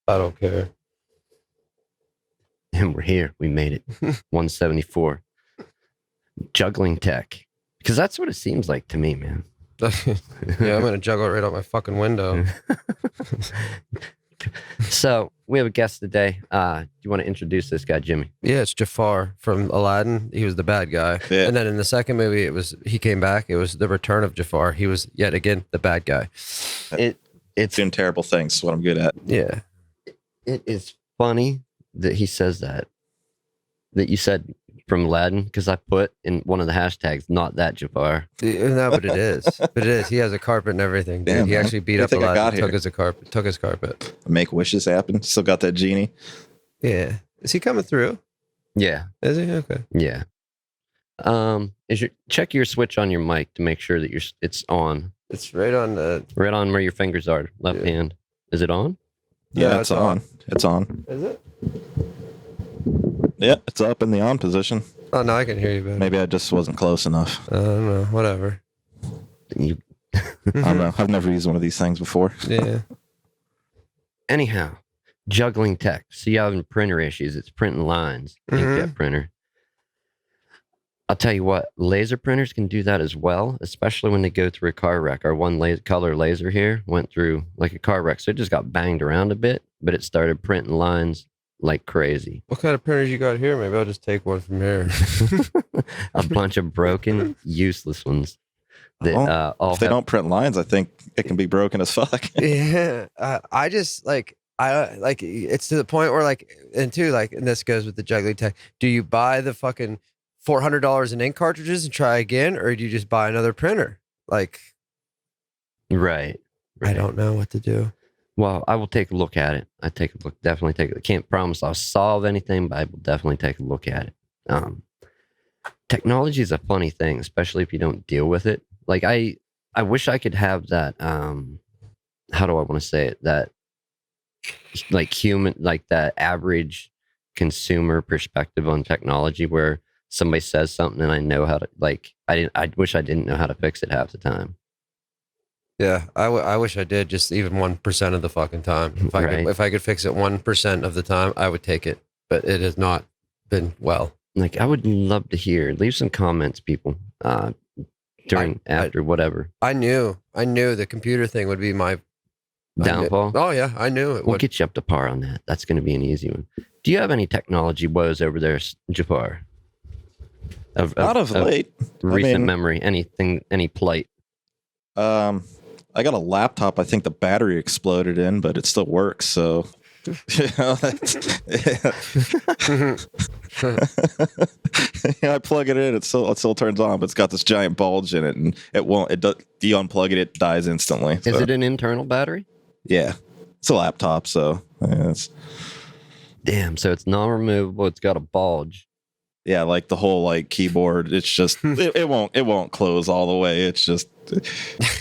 I don't care. And we're here. We made it. 174. Juggling tech. Because that's what it seems like to me, man. Yeah, I'm going to juggle it right out my fucking window. So we have a guest today. Do you want to introduce this guy, Jimmy? Yeah, it's Jaffar from Aladdin. He was the bad guy. Yeah. And then in the second movie, he came back. It was the return of Jaffar. He was yet again the bad guy. It's Doing terrible things is what I'm good at. Yeah. It is funny that he says that you said from Aladdin, because I put in one of the hashtags, not that Jaffar. No, but it is. But it is. He has a carpet and everything. Dude. Damn, he man. actually beat I up think I got Aladdin, here. took his carpet. Make wishes happen. Still got that genie. Yeah. Is he coming through? Yeah. Is he? Okay. Yeah. Check your switch on your mic to make sure that it's on. It's right on the... Right on where your fingers are. Left hand. Is it on? Yeah, No, it's on. It's on. Is it? Yeah, it's up in the on position. Oh, no, I can hear you better. Maybe I just wasn't close enough. I don't know. Whatever. You, I don't know. I've never used one of these things before. Yeah. anyhow, juggling tech. So you having printer issues. It's printing lines. Inkjet printer. I'll tell you what, laser printers can do that as well, especially when they go through a car wreck. Our one color laser here went through like a car wreck. So it just got banged around a bit, but it started printing lines like crazy. What kind of printers you got here? Maybe I'll just take one from here. A bunch of broken, useless ones. That, if they don't print lines, I think it can be broken as fuck. Yeah. I just like, it's to the point where and this goes with the juggling tech. Do you buy the fucking $400 in ink cartridges and try again, or do you just buy another printer? Right. I don't know what to do. Well, I will take a look at it. Definitely take it. I can't promise I'll solve anything, but I will definitely take a look at it. Technology is a funny thing, especially if you don't deal with it. Like I wish I could have that, how do I want to say it? That that average consumer perspective on technology where somebody says something and I know how to, I wish I didn't know how to fix it half the time. Yeah, I wish I did, just even 1% of the fucking time. If I could fix it 1% of the time, I would take it. But it has not been well. I would love to leave some comments, people, whatever. I knew the computer thing would be my downfall. Oh yeah, I knew it would. We'll get you up to par on that. That's going to be an easy one. Do you have any technology woes over there, Jaffar? Not of late. Recent memory, anything, any plight? I got a laptop. I think the battery exploded in, but it still works. So, I plug it in. It still turns on, but it's got this giant bulge in it, and it won't. You unplug it, it dies instantly. Is it an internal battery? Yeah, it's a laptop. So, damn. So it's non-removable. It's got a bulge. Yeah, like the whole keyboard, it's just it won't close all the way. It's just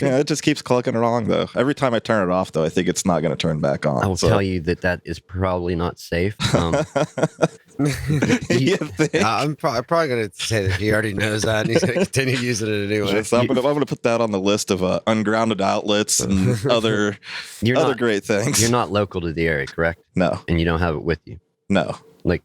it just keeps clucking wrong though. Every time I turn it off though, I think it's not going to turn back on. I will tell you that is probably not safe. I'm probably going to say that he already knows that and he's going to continue using it anyway. I'm going to put that on the list of ungrounded outlets and other great things. You're not local to the area, correct? No. And you don't have it with you? No.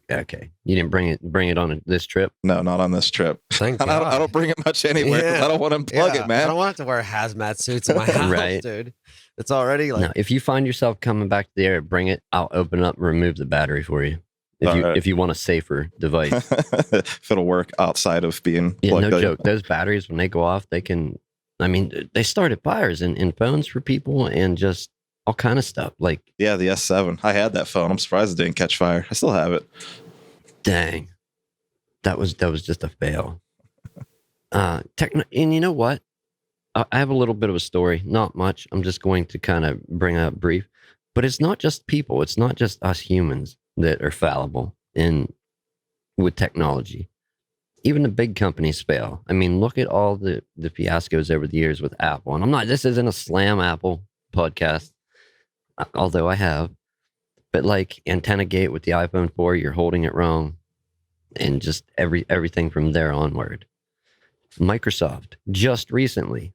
Okay, you didn't bring it on this trip? No, not on this trip. Thank God. I don't bring it much anywhere because I don't want to unplug it, man. I don't want to wear hazmat suits in my house, right, dude. It's already No, if you find yourself coming back to the area, bring it. I'll open it up and remove the battery for you. If you want a safer device. If it'll work outside of being plugged. No joke. Those batteries, when they go off, they can, they started fires in phones for people and just all kind of stuff. Yeah, the S7. I had that phone. I'm surprised it didn't catch fire. I still have it. Dang. That was just a fail. And you know what? I have a little bit of a story. Not much. I'm just going to kind of bring up brief. But it's not just people. It's not just us humans that are fallible with technology. Even the big companies fail. Look at all the fiascos over the years with Apple. And this isn't a slam Apple podcast. Although I have, but Antenna Gate with the iPhone 4, you're holding it wrong, and just everything from there onward. Microsoft just recently,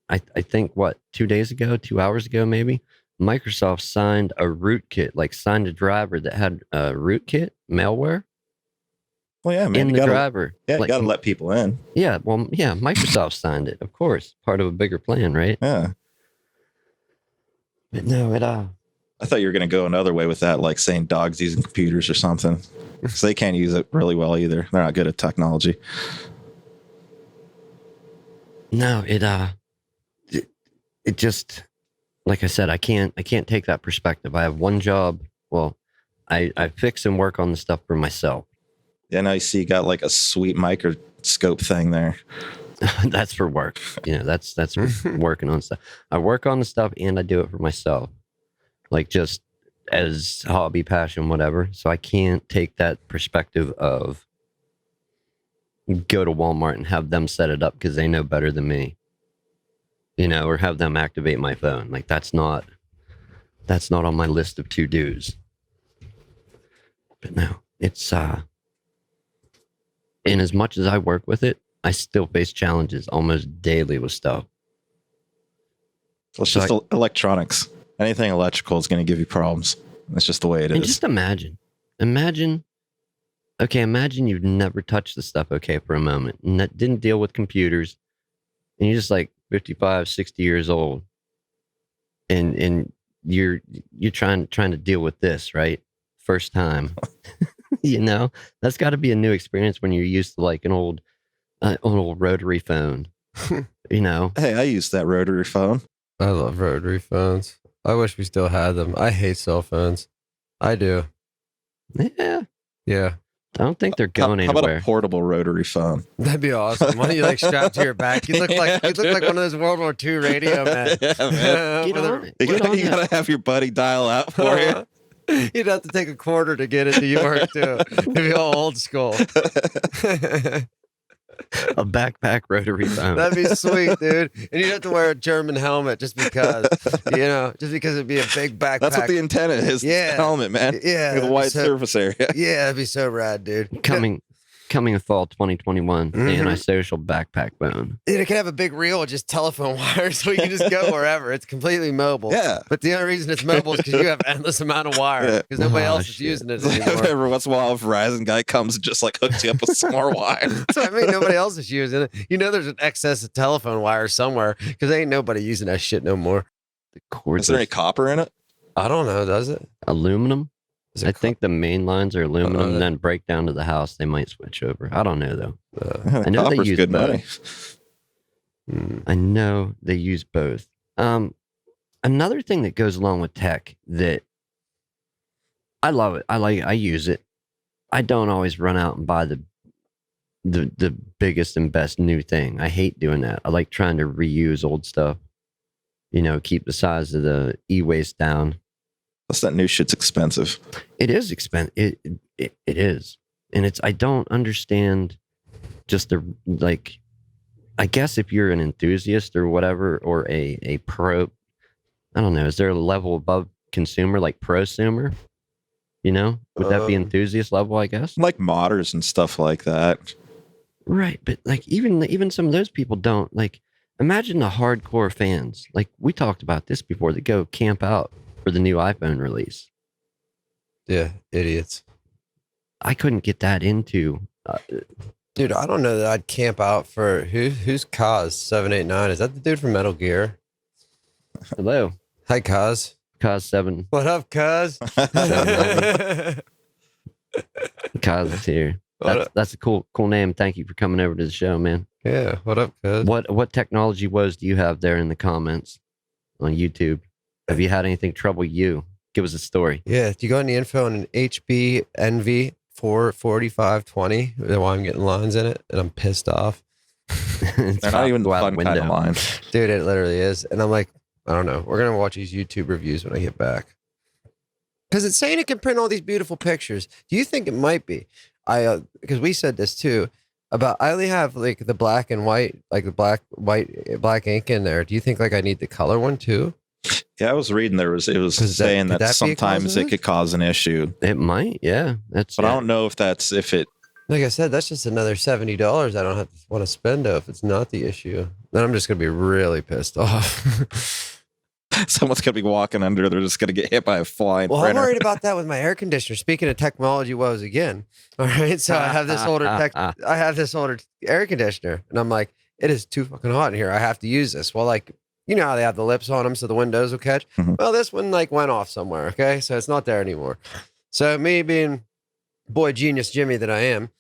I think 2 hours ago maybe, Microsoft signed a rootkit, like signed a driver that had a rootkit malware Well, yeah, man. in You the gotta, driver. yeah, you Like, gotta let people in. yeah, well, yeah, Microsoft signed it, of course, part of a bigger plan, right? Yeah. But no, I thought you were gonna go another way with that, like saying dogs using computers or something. Because they can't use it really well either. They're not good at technology. no, it just, like I said, I can't take that perspective. I have one job. Well, I fix and work on the stuff for myself. Yeah, now you see you got like a sweet microscope thing there. That's for work. That's for working on stuff. I work on the stuff and I do it for myself, like just as hobby, passion, whatever. So I can't take that perspective of go to Walmart and have them set it up because they know better than me, or have them activate my phone. Like that's not on my list of to-dos. But no, it's and as much as I work with it, I still face challenges almost daily with stuff. Well, it's just electronics. Anything electrical is going to give you problems. That's just the way it is. And just imagine, imagine you've never touched the stuff, for a moment, and that didn't deal with computers, and you're just like 55, 60 years old, and you're trying to deal with this, right? First time. That's got to be a new experience when you're used to like an old rotary phone. Hey, I used that rotary phone. I love rotary phones. I wish we still had them. I hate cell phones. I do. Yeah. Yeah. I don't think they're going how anywhere. about a portable rotary phone? That'd be awesome. Why don't you like strap to your back? You look like one of those World War II radio men. Yeah, man. Get on it. You Get on gotta it. have your buddy dial out for you. You'd have to take a quarter to get it to York too. It'd be all old school. A backpack rotary phone. That'd be sweet, dude. And you'd have to wear a German helmet just because, it'd be a big backpack. That's what the antenna is. Yeah. The helmet, man. Yeah. With a wide surface area. Yeah, that'd be so rad, dude. Coming in fall 2021, the antisocial backpack phone. Dude, it can have a big reel with just telephone wires so you can just go wherever. It's completely mobile. Yeah. But the only reason it's mobile is because you have endless amount of wire because nobody else is using it anymore. Every once in a while, a Verizon guy comes and just like hooks you up with some more wire. So I mean, nobody else is using it. There's an excess of telephone wire somewhere because ain't nobody using that shit no more. The cords. Is there any copper in it? I don't know. Does it? Aluminum? Is it I think the main lines are aluminum, and then break down to the house. They might switch over. I don't know though. I know they Copper's use good both. money. I know they use both. Another thing that goes along with tech that I love it. I use it. I don't always run out and buy the biggest and best new thing. I hate doing that. I like trying to reuse old stuff. Keep the size of the e-waste down. Plus, that new shit's expensive. It is expensive. It is, and I don't understand. Just I guess if you're an enthusiast or whatever, or a pro, I don't know. Is there a level above consumer, like prosumer? Would that be enthusiast level? I guess. Like modders and stuff like that. Right, but like even some of those people don't like. Imagine the hardcore fans. Like we talked about this before, that go camp out for the new iPhone release. Yeah, idiots. I couldn't get that into. Dude, I don't know that I'd camp out for who's Kaz 789. Is that the dude from Metal Gear? Hello, Hi, Kaz. Kaz 7. What up, Kaz? Kaz is here. That's a cool name. Thank you for coming over to the show, man. Yeah, what up, Kaz? What technology woes do you have there in the comments on YouTube? Have you had anything trouble you? Give us a story. Yeah, do you got any info on an HB NV 44520? Why I'm getting lines in it, and I'm pissed off. They're not even the fun kind of lines. Dude, it literally is. And I'm like, I don't know. We're going to watch these YouTube reviews when I get back. Because it's saying it can print all these beautiful pictures. Do you think it might be? Because we said this too, about I only have like the black and white, like the black ink in there. Do you think like I need the color one too? Yeah, I was reading it was saying that sometimes it could cause an issue. It might, yeah. But I don't know if it. Like I said, that's just another $70 I don't have to want to spend if it's not the issue. Then I'm just gonna be really pissed off. Someone's gonna be walking under. They're just gonna get hit by a flying Well, I'm printer. worried about that with my air conditioner. Speaking of technology woes again. All right. So I have this older air conditioner, and I'm like, it is too fucking hot in here. I have to use this. Well, like, you know how they have the lips on them so the windows will catch? Mhm. Well, this one like went off somewhere. Okay. So it's not there anymore. So me being boy genius Jimmy that I am,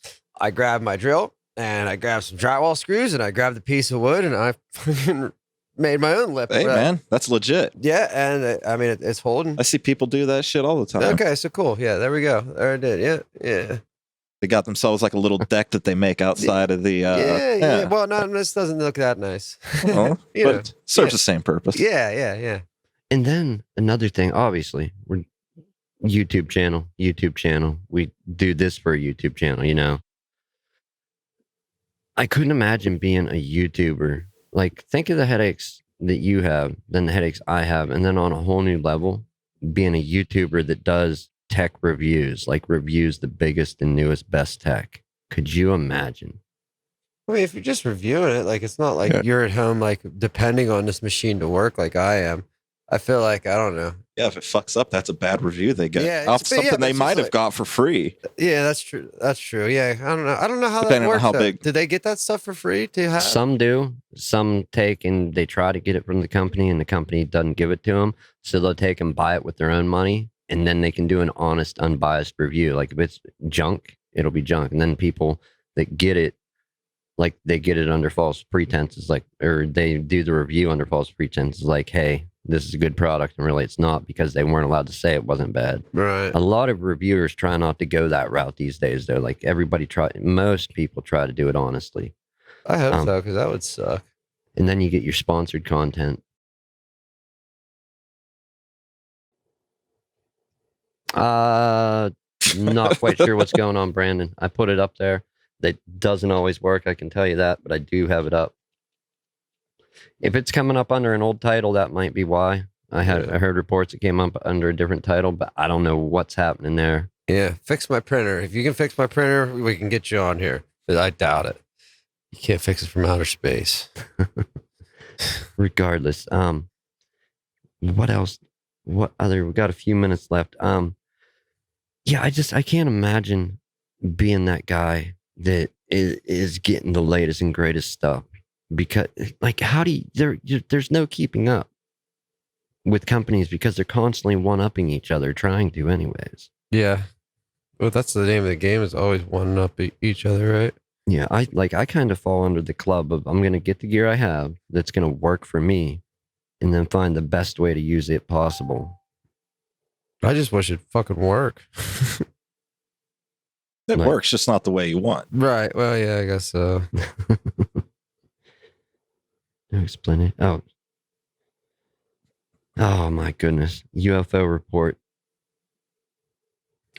I grabbed my drill and I grabbed some drywall screws and I grabbed the piece of wood and I fucking made my own lip. Hey, man, that's legit. Yeah. And I mean, it's holding. I see people do that shit all the time. Okay, so cool. Yeah, there we go. There it did. Yeah, yeah. They got themselves like a little deck that they make outside of the. Yeah. Well, no, this doesn't look that nice. Well, You but know, it serves yeah. the same purpose. Yeah. And then another thing, obviously, we're YouTube channel. We do this for a YouTube channel, you know. I couldn't imagine being a YouTuber. Like, think of the headaches that you have, then the headaches I have, and then on a whole new level, being a YouTuber that does tech reviews, like reviews the biggest and newest best tech. Could you imagine? I mean, if you're just reviewing it, like it's not like you're at home, like depending on this machine to work, like I am. I feel like I don't know. Yeah, if it fucks up, that's a bad review they get. Yeah, Off but something they it's might just have like- got for free. Yeah, that's true. That's true. Yeah, I don't know. I don't know how Depending that on works. how though. big- Did they get that stuff for free to have? Some do, some take and they try to get it from the company and the company doesn't give it to them. So they'll take and buy it with their own money and then they can do an honest, unbiased review. Like if it's junk, it'll be junk. And then people that get it, like they get it under false pretenses, like, or they do the review under false pretenses, like, hey, this is a good product. And really it's not because they weren't allowed to say it wasn't bad. Right. A lot of reviewers try not to go that route these days, though. Like most people try to do it honestly. I hope so, because that would suck. And then you get your sponsored content. Not quite sure what's going on, Brandon. I put it up there. That doesn't always work, I can tell you that, but I do have it up. If it's coming up under an old title, that might be why. I heard reports it came up under a different title, but I don't know what's happening there. Yeah, fix my printer. If you can fix my printer, we can get you on here. But I doubt it. You can't fix it from outer space. Regardless, what else? What other? We got a few minutes left. Yeah, I can't imagine being that guy that is getting the latest and greatest stuff, because like how do you, there's no keeping up with companies because they're constantly one-upping each other, trying to anyways. Yeah. Well, that's the name of the game, is always one up each other, right? Yeah, I kind of fall under the club of I'm going to get the gear I have that's going to work for me and then find the best way to use it possible. I just wish it fucking work. It Like- works, just not the way you want. Right. Well, yeah, I guess so. No, explain it. Oh my goodness. UFO report.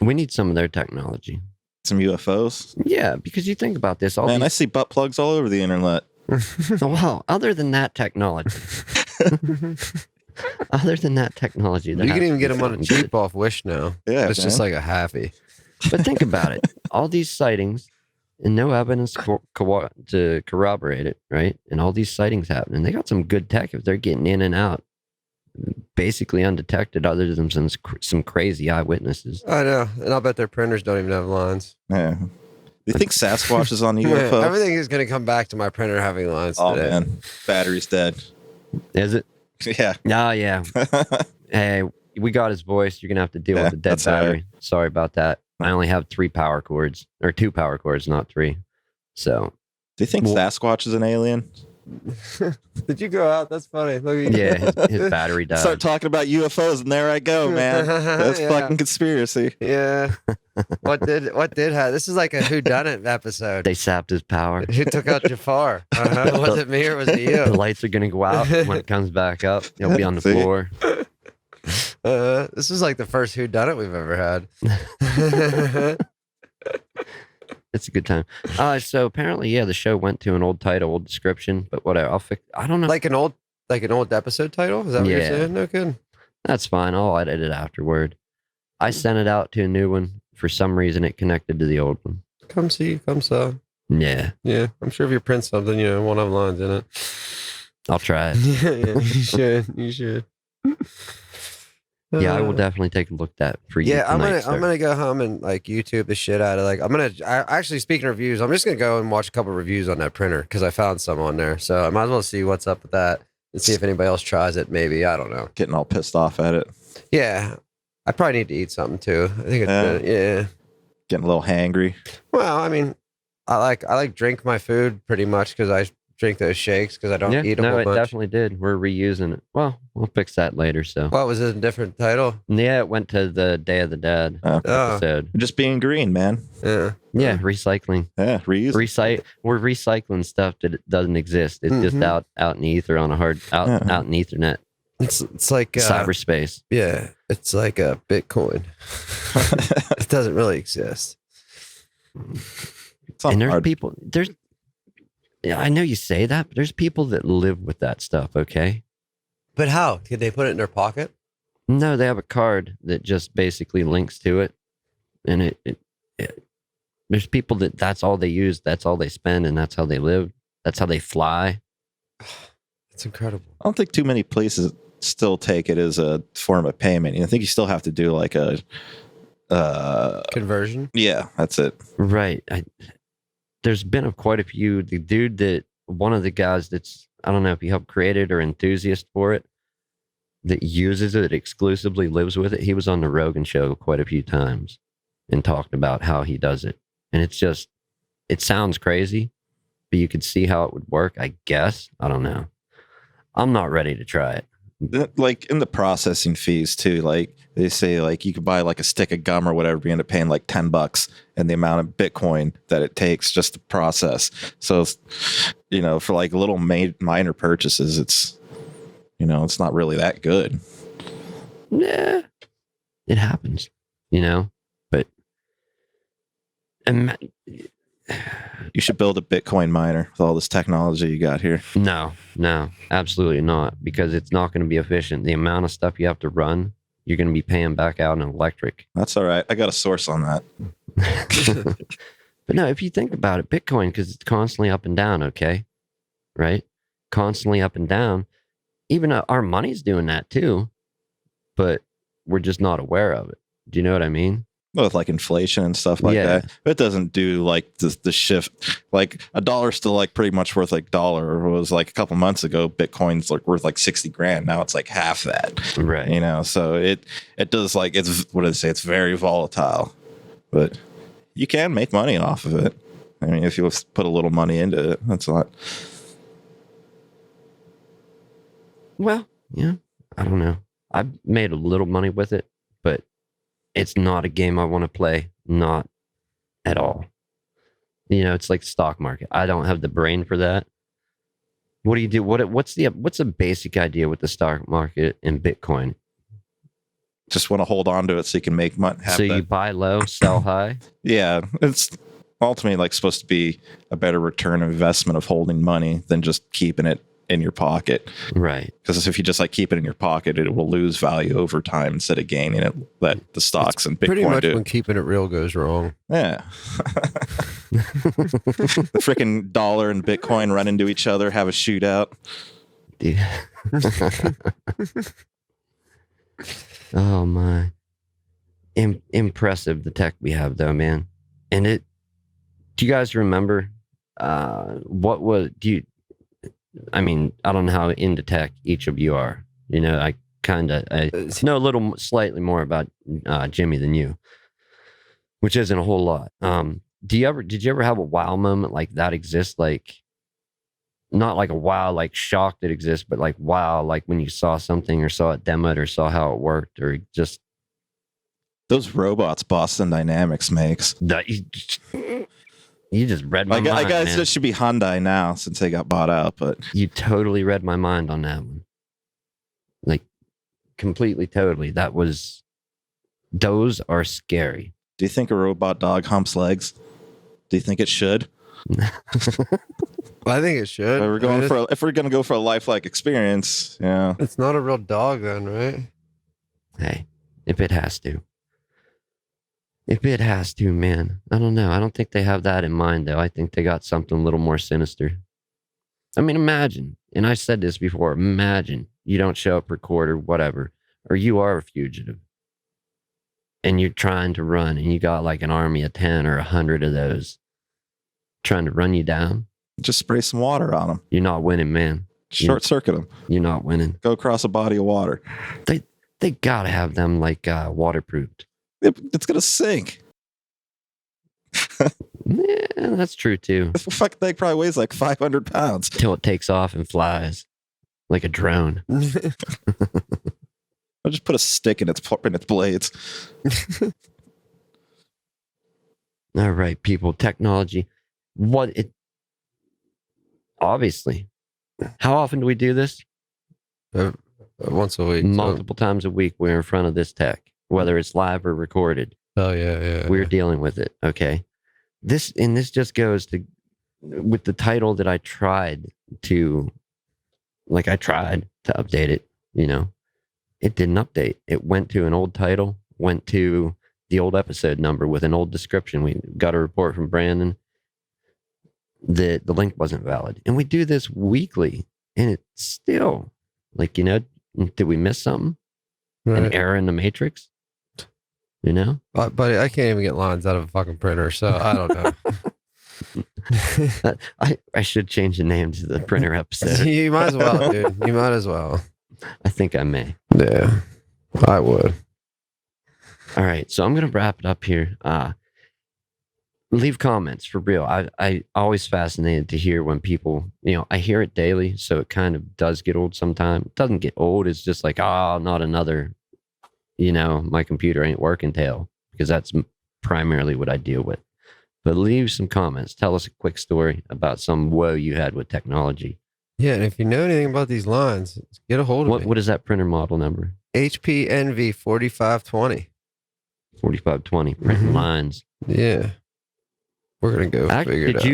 We need some of their technology. Some UFOs. Yeah, because you think about this. Man, I see butt plugs all over the internet. Well, other than that technology. Other than that technology. You there can has even to get be them on a something good. cheap off Wish now. Yeah, It's just man. like a halfie. But think about it. All these sightings and no evidence to corroborate it, right? And all these sightings happening. They got some good tech if they're getting in and out basically undetected other than some crazy eyewitnesses. I know. And I'll bet their printers don't even have lines. Yeah. Do you think Sasquatch is on the Man, UFO? everything is going to come back to my printer having lines Oh today. man, battery's dead. Is it? Yeah. Oh, yeah. Hey, we got his voice. You're going to have to deal Yeah, with the dead that's all right. battery. Sorry about that. I only have 2 power cords, not 3. So, Do you think Well- Sasquatch is an alien? Did you go out? That's funny. Look at yeah, his battery died. Start talking about UFOs, and there I go, man. That's Yeah. fucking conspiracy. Yeah. What did have? This is like a whodunit episode. They sapped his power. Who took out Jafar? Was it me or was it The you? lights are going to go out when it comes back up. He'll be on the See? floor. This is like the first whodunit we've ever had. It's a good time. So apparently, yeah, the show went to an old title, old description, but whatever. I'll fix. I don't know. like an old episode title? Is that what you're Yeah. saying? No good. That's fine. I'll edit it afterward. I sent it out to a new one. For some reason, it connected to the old one. Come see, come saw. Yeah, Yeah, I'm sure if you print something, won't have lines in it. I'll try it. Yeah, you should. You should. Yeah, I will definitely take a look at that for you. Yeah, tonight, I'm sir. gonna go home and like YouTube the shit out of like actually speaking of reviews, I'm just gonna go and watch a couple reviews on that printer because I found some on there. So I might as well see what's up with that and see if anybody else tries it. Maybe I don't know. Getting all pissed off at it. Yeah, I probably need to eat something too. I think it's yeah. Getting a little hangry. Well, I mean, I like drink my food pretty much because I drink those shakes because I don't Yeah, eat a no, whole it bunch. definitely did. We're reusing it. Well, we'll fix that later. So, What was it? A different title? yeah, it went to the Day of the Dead Oh. episode. Just being green, man. Yeah. Yeah, recycling. Yeah, reuse. We're recycling stuff that doesn't exist. It's just out in the ether on a hard out in Ethernet. It's like Cyberspace. Yeah, it's like a Bitcoin. It doesn't really exist. And there's people. Yeah, I know you say that, but there's people that live with that stuff. Okay. But how? Did they put it in their pocket? No, they have a card that just basically links to it, and it there's people that's all they use, that's all they spend, and that's how they live. That's how they fly. It's incredible. I don't think too many places still take it as a form of payment. I think you still have to do like a Conversion. Yeah, that's it. Right. There's been quite a few. The dude that one of the guys that's I don't know if he helped create it or enthusiast for it that uses it exclusively lives with it. He was on the Rogan show quite a few times and talked about how he does it. And it sounds crazy, but you could see how it would work, I guess. I don't know. I'm not ready to try it. Like in the processing fees too, like they say like you could buy like a stick of gum or whatever, you end up paying like $10 and the amount of Bitcoin that it takes just to process. So, for like little minor purchases, it's it's not really that good. Yeah, it happens, but you should build a Bitcoin miner with all this technology you got here. No, absolutely not, because it's not going to be efficient. The amount of stuff you have to run, you're going to be paying back out in electric. That's all right. I got a source on that. But no, if you think about it, Bitcoin, because it's constantly up and down, okay? Right? Constantly up and down. Even our money's doing that too, but we're just not aware of it. Do you know what I mean? With like inflation and stuff like that. But it doesn't do like the shift. Like a dollar's still like pretty much worth like dollar. It was like a couple months ago, Bitcoin's like worth like 60 grand. Now it's like half that. Right. So it does like, it's, what did I say? It's very volatile, but you can make money off of it. I mean, if you put a little money into it, that's not. Well, yeah, I don't know. I've made a little money with it, but it's not a game I want to play. Not at all. It's like stock market. I don't have the brain for that. What do you do? What's a basic idea with the stock market and Bitcoin? Just want to hold on to it so you can make money. So you buy low, sell high? Yeah, it's ultimately like supposed to be a better return of investment of holding money than just keeping it in your pocket. Right. Because if you just like keep it in your pocket, it will lose value over time instead of gaining it, that the stocks and Bitcoin Pretty much do. when keeping it real goes wrong. Yeah. The freaking dollar and Bitcoin run into each other, have a shootout. Dude. Oh my. Impressive the tech we have though, man. And do you guys remember I don't know how into tech each of you are. I know a little slightly more about Jimmy than you, which isn't a whole lot. Did you ever have a wow moment like that exist? Like, not like a wow, like shock that exists, but like wow, like when you saw something or saw it demoed or saw how it worked or just those robots Boston Dynamics makes. that you just read my mind. I guess man. it should be Hyundai now since they got bought out, but You totally read my mind on that one. Like, completely, totally. Those are scary. do you think a robot dog humps legs? Do you think it should? I think it should. If we're gonna go for a lifelike experience, yeah. It's not a real dog then, right? Hey, if it has to. Man. I don't know. I don't think they have that in mind, though. I think they got something a little more sinister. I mean, imagine, and I said this before, imagine you don't show up, record, or whatever, or you are a fugitive and you're trying to run and you got like an army of 10 or 100 of those trying to run you down, Just spray some water on them. you're not winning, man. Short circuit them. You're not winning. Go across a body of water. They gotta have them like waterproofed. It's gonna sink. Yeah, that's true too. The fuck thing probably weighs like 500 pounds. Till it takes off and flies like a drone. I'll just put a stick in its blades. All right, people. Technology. Obviously. How often do we do this? Once a week. Multiple times a week, we're in front of this tech, whether it's live or recorded. Oh yeah. We're dealing with it. Okay. This just goes to with the title that I tried to update it, it didn't update. It went to an old title, went to the old episode number with an old description. We got a report from Brandon that the link wasn't valid. And we do this weekly and it's still like, did we miss something? Right. An error in the matrix? Buddy, I can't even get lines out of a fucking printer, so I don't know. I should change the name to the printer episode. You might as well, dude. You might as well. I think I may. Yeah, I would. All right, so I'm gonna wrap it up here. Leave comments for real. I always fascinated to hear when people, I hear it daily, so it kind of does get old sometimes. It doesn't get old. It's just like, not another, my computer ain't working tale, because that's primarily what I deal with. But leave some comments. Tell us a quick story about some woe you had with technology. Yeah, and if you know anything about these lines, get a hold of me. What is that printer model number? HPNV 4520. 4520, printing lines. Yeah. We're going to go figure it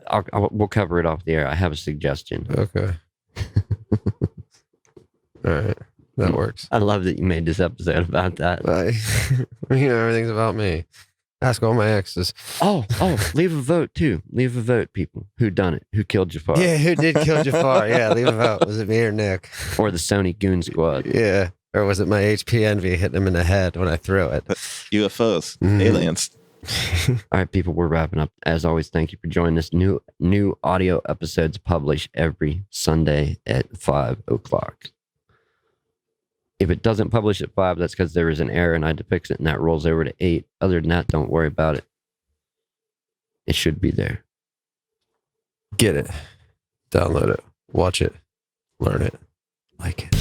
out. We'll cover it off the air. I have a suggestion. Okay. All right. That works. I love that you made this episode about that. Everything's about me. Ask all my exes. Oh, leave a vote too. Leave a vote, people. Who done it? Who killed Jaffar? Yeah, who did kill Jaffar? Yeah, leave a vote. Was it me or Nick? Or the Sony Goon Squad? Yeah. Or was it my HPNV hitting him in the head when I threw it? UFOs, aliens. All right, people, we're wrapping up. As always, thank you for joining us. New audio episodes published every Sunday at 5 o'clock. If it doesn't publish at 5, that's because there is an error and I had to fix it, and that rolls over to 8. Other than that, don't worry about it. It should be there. Get it. Download it. Watch it. Learn it. Like it.